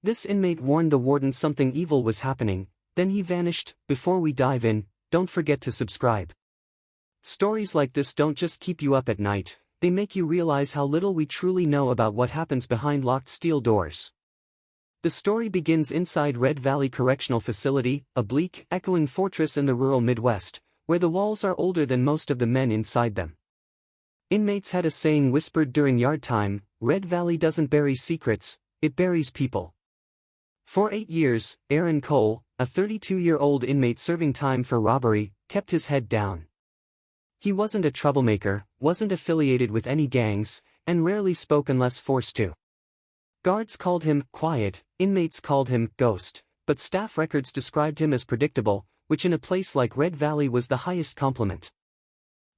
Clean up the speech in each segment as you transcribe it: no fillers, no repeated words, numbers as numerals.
This inmate warned the warden something evil was happening, then he vanished. Before we dive in, don't forget to subscribe. Stories like this don't just keep you up at night, they make you realize how little we truly know about what happens behind locked steel doors. The story begins inside Red Valley Correctional Facility, a bleak, echoing fortress in the rural Midwest, where the walls are older than most of the men inside them. Inmates had a saying whispered during yard time: Red Valley doesn't bury secrets, it buries people. For 8 years, Aaron Cole, a 32-year-old inmate serving time for robbery, kept his head down. He wasn't a troublemaker, wasn't affiliated with any gangs, and rarely spoke unless forced to. Guards called him quiet, inmates called him ghost, but staff records described him as predictable, which in a place like Red Valley was the highest compliment.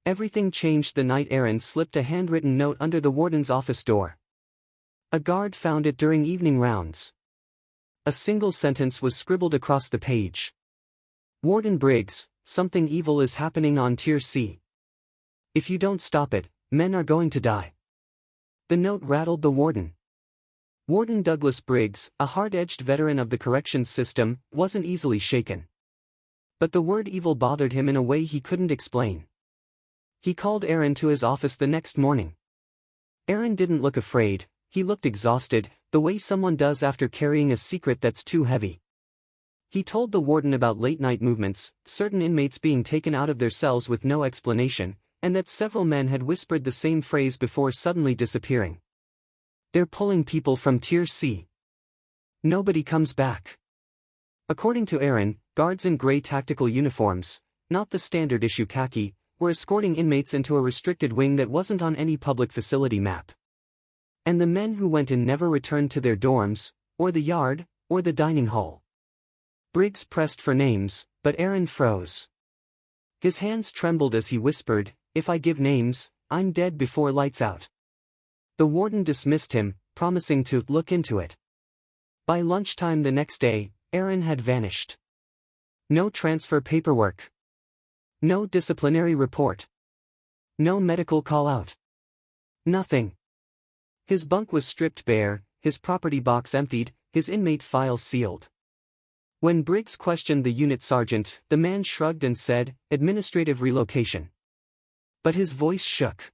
Everything changed the night Aaron slipped a handwritten note under the warden's office door. A guard found it during evening rounds. A single sentence was scribbled across the page. Warden Briggs, something evil is happening on Tier C. If you don't stop it, men are going to die. The note rattled the warden. Warden Douglas Briggs, a hard-edged veteran of the corrections system, wasn't easily shaken. But the word evil bothered him in a way he couldn't explain. He called Aaron to his office the next morning. Aaron didn't look afraid, he looked exhausted, the way someone does after carrying a secret that's too heavy. He told the warden about late-night movements, certain inmates being taken out of their cells with no explanation, and that several men had whispered the same phrase before suddenly disappearing. They're pulling people from Tier C. Nobody comes back. According to Aaron, guards in gray tactical uniforms, not the standard issue khaki, were escorting inmates into a restricted wing that wasn't on any public facility map. And the men who went in never returned to their dorms, or the yard, or the dining hall. Briggs pressed for names, but Aaron froze. His hands trembled as he whispered, "If I give names, I'm dead before lights out." The warden dismissed him, promising to look into it. By lunchtime the next day, Aaron had vanished. No transfer paperwork. No disciplinary report. No medical call-out. Nothing. His bunk was stripped bare, his property box emptied, his inmate file sealed. When Briggs questioned the unit sergeant, the man shrugged and said, "Administrative relocation." But his voice shook.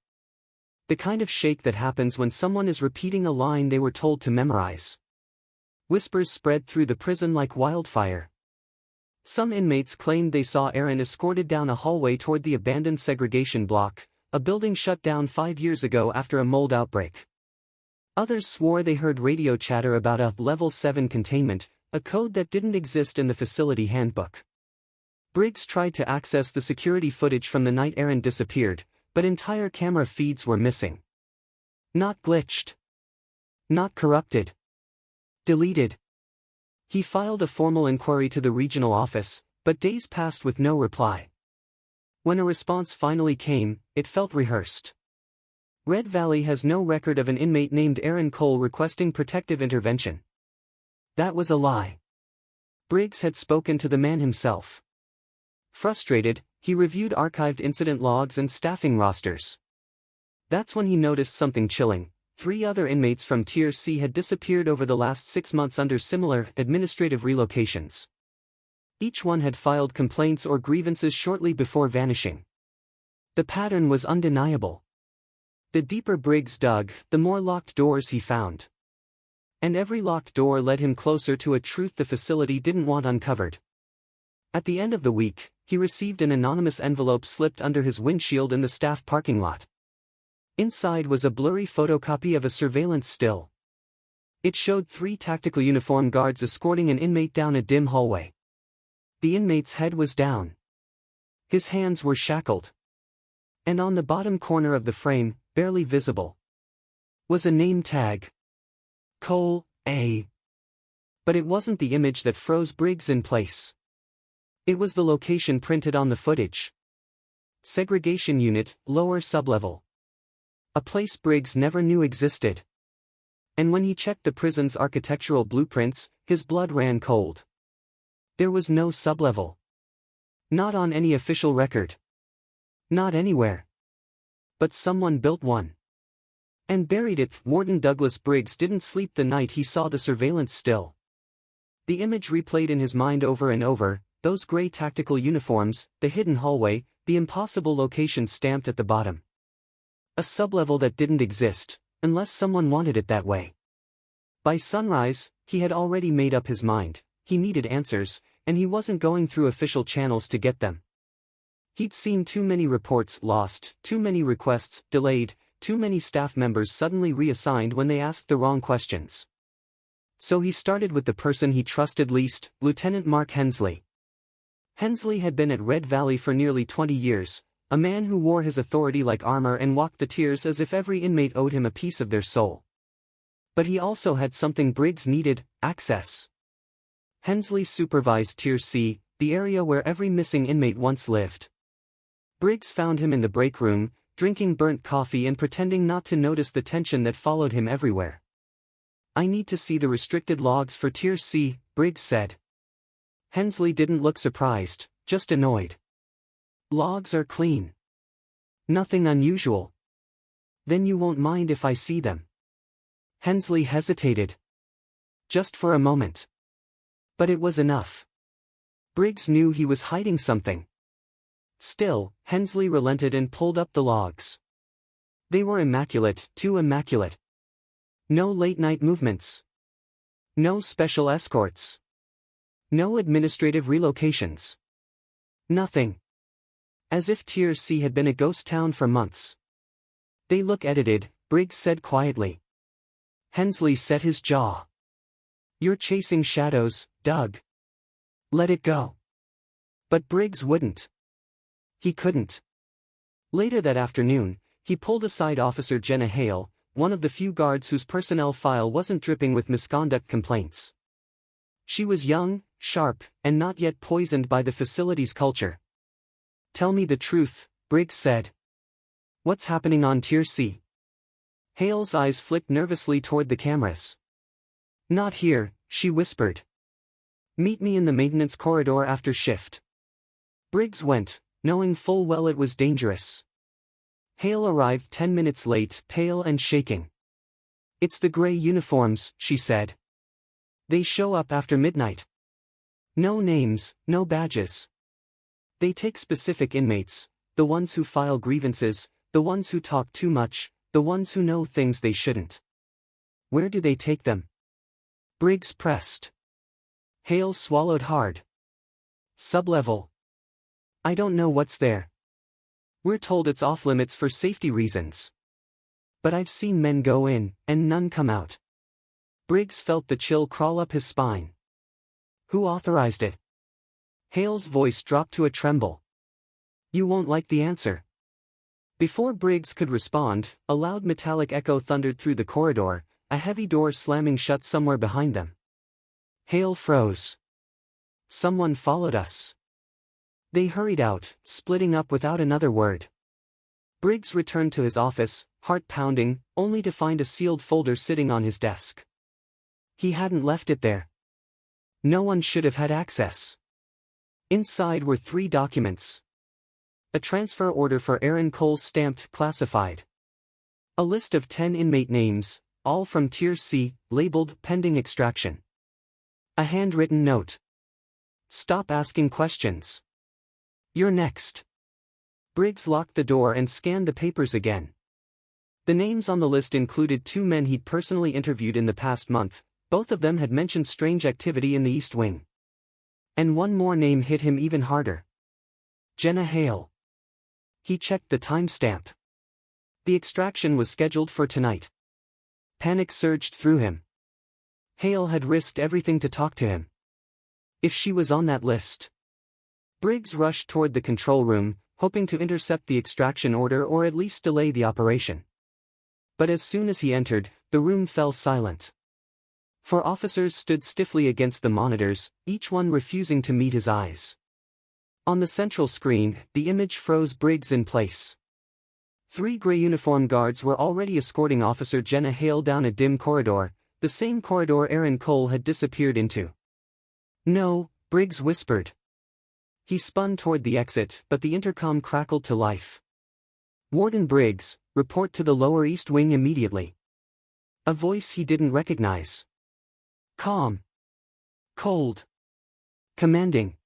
The kind of shake that happens when someone is repeating a line they were told to memorize. Whispers spread through the prison like wildfire. Some inmates claimed they saw Aaron escorted down a hallway toward the abandoned segregation block, a building shut down 5 years ago after a mold outbreak. Others swore they heard radio chatter about a Level 7 containment, a code that didn't exist in the facility handbook. Briggs tried to access the security footage from the night Aaron disappeared, but entire camera feeds were missing. Not glitched. Not corrupted. Deleted. He filed a formal inquiry to the regional office, but days passed with no reply. When a response finally came, it felt rehearsed. Red Valley has no record of an inmate named Aaron Cole requesting protective intervention. That was a lie. Briggs had spoken to the man himself. Frustrated, he reviewed archived incident logs and staffing rosters. That's when he noticed something chilling. 3 other inmates from Tier C had disappeared over the last 6 months under similar administrative relocations. Each one had filed complaints or grievances shortly before vanishing. The pattern was undeniable. The deeper Briggs dug, the more locked doors he found. And every locked door led him closer to a truth the facility didn't want uncovered. At the end of the week, he received an anonymous envelope slipped under his windshield in the staff parking lot. Inside was a blurry photocopy of a surveillance still. It showed 3 tactical uniform guards escorting an inmate down a dim hallway. The inmate's head was down. His hands were shackled. And on the bottom corner of the frame, barely visible, was a name tag. Cole, A. But it wasn't the image that froze Briggs in place. It was the location printed on the footage. Segregation unit, lower sublevel. A place Briggs never knew existed. And when he checked the prison's architectural blueprints, his blood ran cold. There was no sublevel. Not on any official record. Not anywhere. But someone built one. And buried it. Warden Douglas Briggs didn't sleep the night he saw the surveillance still. The image replayed in his mind over and over, those gray tactical uniforms, the hidden hallway, the impossible location stamped at the bottom. A sublevel that didn't exist, unless someone wanted it that way. By sunrise, he had already made up his mind. He needed answers, and he wasn't going through official channels to get them. He'd seen too many reports lost, too many requests delayed, too many staff members suddenly reassigned when they asked the wrong questions. So he started with the person he trusted least, Lieutenant Mark Hensley. Hensley had been at Red Valley for nearly 20 years, a man who wore his authority like armor and walked the tiers as if every inmate owed him a piece of their soul. But he also had something Briggs needed: access. Hensley supervised Tier C, the area where every missing inmate once lived. Briggs found him in the break room, drinking burnt coffee and pretending not to notice the tension that followed him everywhere. "I need to see the restricted logs for Tier C," Briggs said. Hensley didn't look surprised, just annoyed. "Logs are clean. Nothing unusual." "Then you won't mind if I see them?" Hensley hesitated. Just for a moment. But it was enough. Briggs knew he was hiding something. Still, Hensley relented and pulled up the logs. They were immaculate, too immaculate. No late-night movements. No special escorts. No administrative relocations. Nothing. As if Tier C had been a ghost town for months. "They look edited," Briggs said quietly. Hensley set his jaw. "You're chasing shadows, Doug. Let it go." But Briggs wouldn't. He couldn't. Later that afternoon, he pulled aside Officer Jenna Hale, one of the few guards whose personnel file wasn't dripping with misconduct complaints. She was young, sharp, and not yet poisoned by the facility's culture. "Tell me the truth," Briggs said. "What's happening on Tier C?" Hale's eyes flicked nervously toward the cameras. "Not here," she whispered. "Meet me in the maintenance corridor after shift." Briggs went, knowing full well it was dangerous. Hale arrived 10 minutes late, pale and shaking. "It's the gray uniforms," she said. "They show up after midnight. No names, no badges. They take specific inmates, the ones who file grievances, the ones who talk too much, the ones who know things they shouldn't." "Where do they take them?" Briggs pressed. Hale swallowed hard. "Sublevel. I don't know what's there. We're told it's off-limits for safety reasons. But I've seen men go in, and none come out." Briggs felt the chill crawl up his spine. "Who authorized it?" Hale's voice dropped to a tremble. "You won't like the answer." Before Briggs could respond, a loud metallic echo thundered through the corridor, a heavy door slamming shut somewhere behind them. Hale froze. "Someone followed us." They hurried out, splitting up without another word. Briggs returned to his office, heart pounding, only to find a sealed folder sitting on his desk. He hadn't left it there. No one should have had access. Inside were 3 documents. A transfer order for Aaron Cole stamped classified. A list of 10 inmate names, all from Tier C, labeled pending extraction. A handwritten note. "Stop asking questions. You're next." Briggs locked the door and scanned the papers again. The names on the list included 2 men he'd personally interviewed in the past month. Both of them had mentioned strange activity in the East Wing. And one more name hit him even harder. Jenna Hale. He checked the timestamp. The extraction was scheduled for tonight. Panic surged through him. Hale had risked everything to talk to him. If she was on that list. Briggs rushed toward the control room, hoping to intercept the extraction order or at least delay the operation. But as soon as he entered, the room fell silent. 4 officers stood stiffly against the monitors, each one refusing to meet his eyes. On the central screen, the image froze Briggs in place. 3 gray uniform guards were already escorting Officer Jenna Hale down a dim corridor, the same corridor Aaron Cole had disappeared into. "No," Briggs whispered. He spun toward the exit, but the intercom crackled to life. "Warden Briggs, report to the lower East Wing immediately." A voice he didn't recognize. "Calm. Cold. Commanding.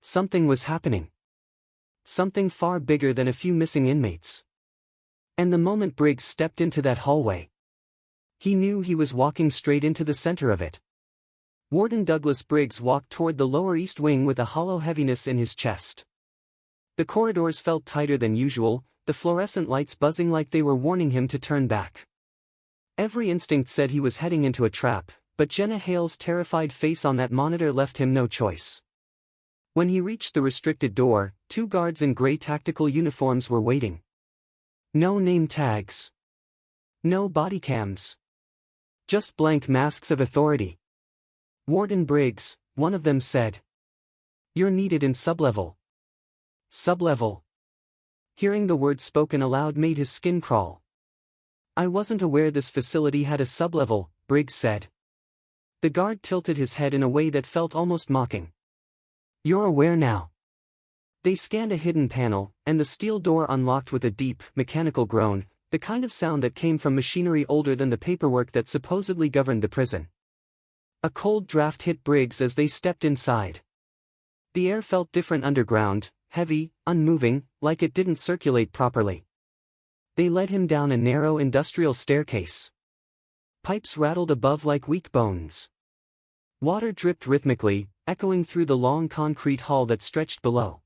Something was happening. Something far bigger than a few missing inmates. And the moment Briggs stepped into that hallway, he knew he was walking straight into the center of it. Warden Douglas Briggs walked toward the lower east wing with a hollow heaviness in his chest. The corridors felt tighter than usual, the fluorescent lights buzzing like they were warning him to turn back. Every instinct said he was heading into a trap, but Jenna Hale's terrified face on that monitor left him no choice. When he reached the restricted door, 2 guards in gray tactical uniforms were waiting. No name tags. No body cams. Just blank masks of authority. Warden Briggs, one of them said. You're needed in sublevel. Sublevel. Hearing the word spoken aloud made his skin crawl. I wasn't aware this facility had a sublevel, Briggs said. The guard tilted his head in a way that felt almost mocking. You're aware now. They scanned a hidden panel, and the steel door unlocked with a deep, mechanical groan, the kind of sound that came from machinery older than the paperwork that supposedly governed the prison. A cold draft hit Briggs as they stepped inside. The air felt different underground, heavy, unmoving, like it didn't circulate properly. They led him down a narrow industrial staircase. Pipes rattled above like weak bones. Water dripped rhythmically, echoing through the long concrete hall that stretched below.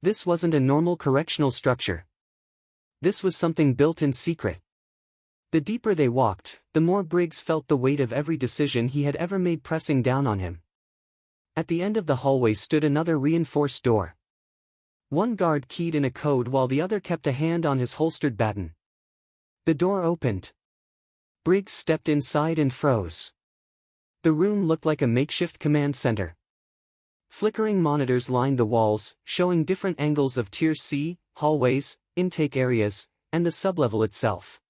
This wasn't a normal correctional structure. This was something built in secret. The deeper they walked, the more Briggs felt the weight of every decision he had ever made pressing down on him. At the end of the hallway stood another reinforced door. One guard keyed in a code while the other kept a hand on his holstered baton. The door opened. Briggs stepped inside and froze. The room looked like a makeshift command center. Flickering monitors lined the walls, showing different angles of Tier C, hallways, intake areas, and the sublevel itself.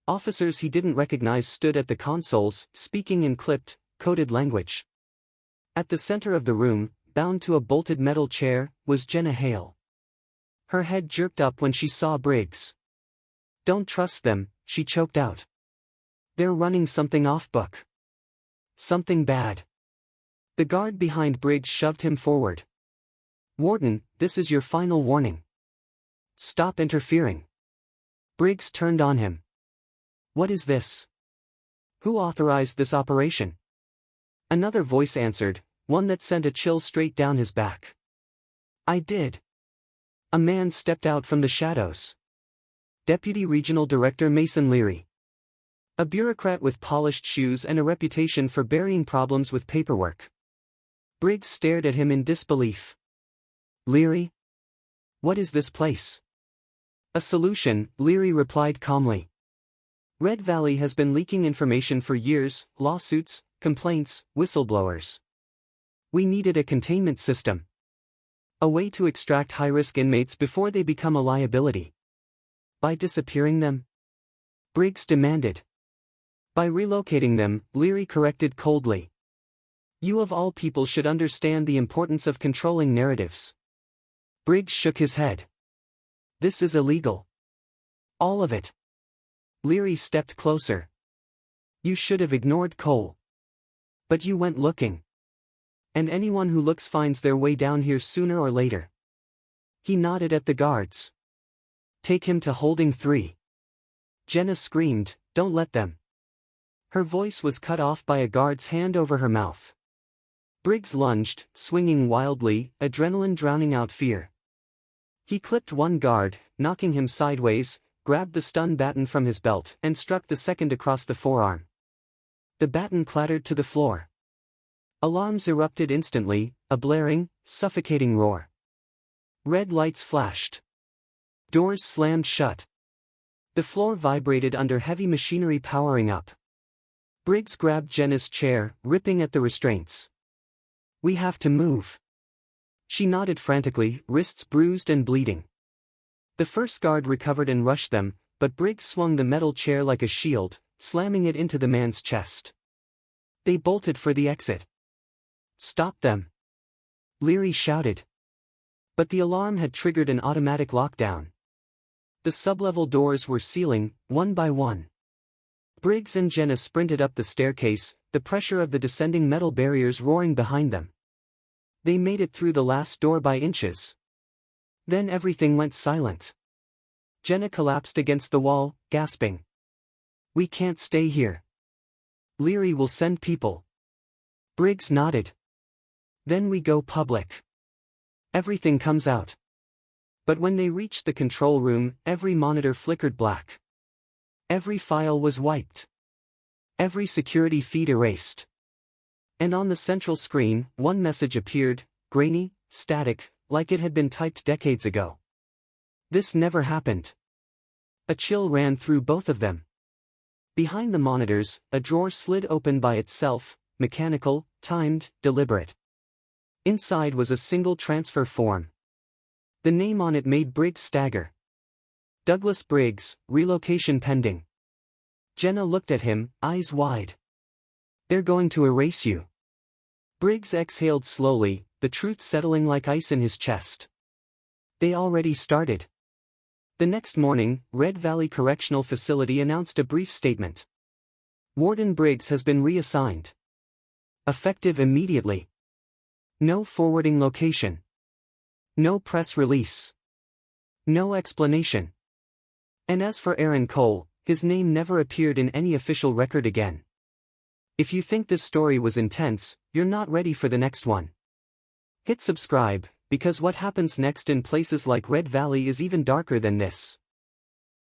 Officers he didn't recognize stood at the consoles, speaking in clipped, coded language. At the center of the room, bound to a bolted metal chair, was Jenna Hale. Her head jerked up when she saw Briggs. Don't trust them, she choked out. They're running something off-book. Something bad. The guard behind Briggs shoved him forward. Warden, this is your final warning. Stop interfering. Briggs turned on him. What is this? Who authorized this operation? Another voice answered, one that sent a chill straight down his back. I did. A man stepped out from the shadows. Deputy Regional Director Mason Leary. A bureaucrat with polished shoes and a reputation for burying problems with paperwork. Briggs stared at him in disbelief. Leary? What is this place? A solution, Leary replied calmly. Red Valley has been leaking information for years, lawsuits, complaints, whistleblowers. We needed a containment system. A way to extract high-risk inmates before they become a liability. By disappearing them? Briggs demanded. By relocating them, Leary corrected coldly. You of all people should understand the importance of controlling narratives. Briggs shook his head. This is illegal. All of it. Leary stepped closer. You should have ignored Cole. But you went looking. And anyone who looks finds their way down here sooner or later. He nodded at the guards. Take him to holding 3. Jenna screamed, don't let them. Her voice was cut off by a guard's hand over her mouth. Briggs lunged, swinging wildly, adrenaline drowning out fear. He clipped one guard, knocking him sideways, grabbed the stun baton from his belt, and struck the second across the forearm. The baton clattered to the floor. Alarms erupted instantly, a blaring, suffocating roar. Red lights flashed. Doors slammed shut. The floor vibrated under heavy machinery powering up. Briggs grabbed Jenna's chair, ripping at the restraints. We have to move. She nodded frantically, wrists bruised and bleeding. The first guard recovered and rushed them, but Briggs swung the metal chair like a shield, slamming it into the man's chest. They bolted for the exit. Stop them! Leary shouted. But the alarm had triggered an automatic lockdown. The sublevel doors were sealing, one by one. Briggs and Jenna sprinted up the staircase, the pressure of the descending metal barriers roaring behind them. They made it through the last door by inches. Then everything went silent. Jenna collapsed against the wall, gasping. "We can't stay here. Leary will send people." Briggs nodded. "Then we go public. Everything comes out." But when they reached the control room, every monitor flickered black. Every file was wiped. Every security feed erased. And on the central screen, one message appeared, grainy, static, like it had been typed decades ago. This never happened. A chill ran through both of them. Behind the monitors, a drawer slid open by itself, mechanical, timed, deliberate. Inside was a single transfer form. The name on it made Briggs stagger. Douglas Briggs, relocation pending. Jenna looked at him, eyes wide. "They're going to erase you." Briggs exhaled slowly, the truth settling like ice in his chest. They already started. The next morning, Red Valley Correctional Facility announced a brief statement. Warden Briggs has been reassigned. Effective immediately. No forwarding location. No press release. No explanation. And as for Aaron Cole, his name never appeared in any official record again. If you think this story was intense, you're not ready for the next one. Hit subscribe, because what happens next in places like Red Valley is even darker than this.